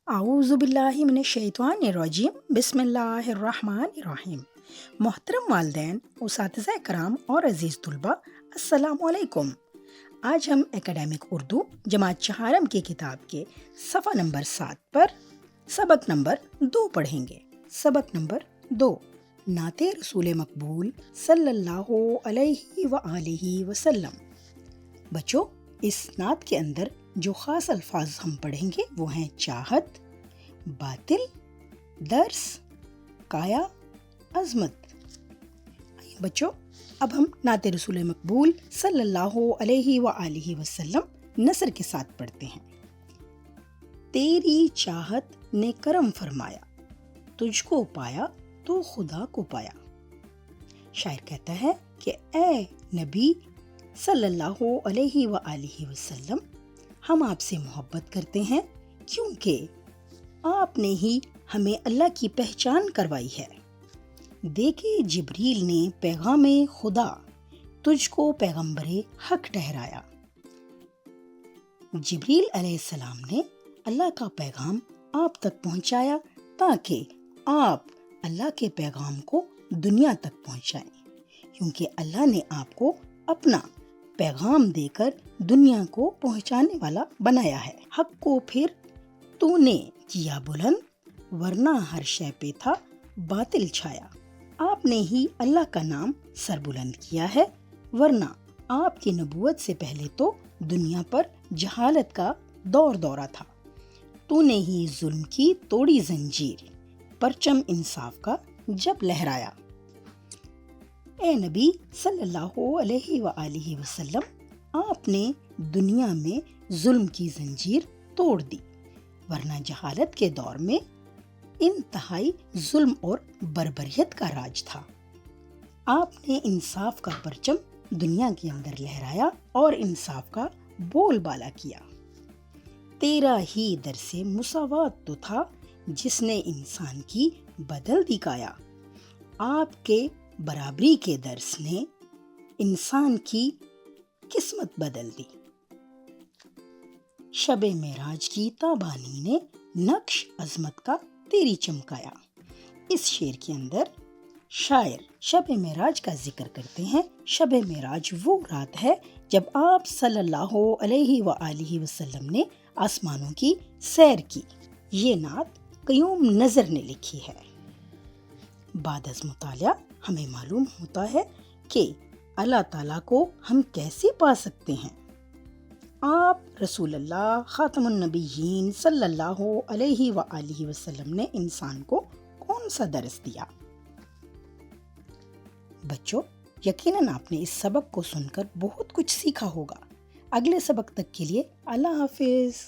اعوذ باللہ من الشیطان الرجیم بسم اللہ الرحمن الرحیم۔ محترم والدین، اساتذہ کرام اور عزیز طلباء، السلام علیکم۔ آج ہم اکیڈمک اردو جماعت چہارم کی کتاب کے صفحہ نمبر 7 پر سبق نمبر 2 پڑھیں گے۔ سبق نمبر 2، نعت رسول مقبول صلی اللہ علیہ وآلہ وسلم۔ بچوں، اس نعت کے اندر جو خاص الفاظ ہم پڑھیں گے وہ ہیں چاہت، باطل، درس، کایا، عظمت۔ بچوں، اب ہم نعت رسول مقبول صلی اللہ علیہ وآلہ وسلم نثر کے ساتھ پڑھتے ہیں۔ تیری چاہت نے کرم فرمایا، تجھ کو پایا تو خدا کو پایا۔ شاعر کہتا ہے کہ اے نبی صلی اللہ علیہ وآلہ وسلم، ہم آپ سے محبت کرتے ہیں کیونکہ آپ نے ہی ہمیں اللہ کی پہچان کروائی ہے۔ دیکھے جبریل نے پیغام خدا، تجھ کو پیغمبر حق ٹھہرایا۔ جبریل علیہ السلام نے اللہ کا پیغام آپ تک پہنچایا تاکہ آپ اللہ کے پیغام کو دنیا تک پہنچائیں، کیونکہ اللہ نے آپ کو اپنا پیغام دے کر دنیا کو پہنچانے والا بنایا ہے۔ حق کو پھر تو نے کیا بلند، ورنہ ہر شے پہ تھا باطل چھایا۔ آپ نے ہی اللہ کا نام سر بلند کیا ہے، ورنہ آپ کی نبوت سے پہلے تو دنیا پر جہالت کا دورہ تھا۔ تو نے ہی ظلم کی توڑی زنجیر، پرچم انصاف کا جب لہرایا۔ اے نبی صلی اللہ علیہ وآلہ وسلم، آپ نے دنیا میں ظلم کی زنجیر توڑ دی، ورنہ جہالت کے دور میں انتہائی ظلم اور بربریت کا راج تھا۔ آپ نے انصاف کا پرچم دنیا کے اندر لہرایا اور انصاف کا بول بالا کیا۔ تیرا ہی درس مساوات تو تھا جس نے انسان کی بدل دی کایا۔ آپ کے برابری کے درس نے انسان کی قسمت بدل دی۔ شب معراج کی تابانی نے نقش عظمت کا تیری چمکایا۔ اس شعر کے اندر شاعر شب معراج کا ذکر کرتے ہیں۔ شب معراج وہ رات ہے جب آپ صلی اللہ علیہ وآلہ وسلم نے آسمانوں کی سیر کی۔ یہ نعت قیوم نظر نے لکھی ہے۔ بعد از مطالعہ ہمیں معلوم ہوتا ہے کہ اللہ تعالیٰ کو ہم کیسے پا سکتے ہیں۔ آپ رسول اللہ خاتم النبیین صلی اللہ علیہ وآلہ وسلم نے انسان کو کون سا درس دیا؟ بچوں، یقیناً آپ نے اس سبق کو سن کر بہت کچھ سیکھا ہوگا۔ اگلے سبق تک کے لیے اللہ حافظ۔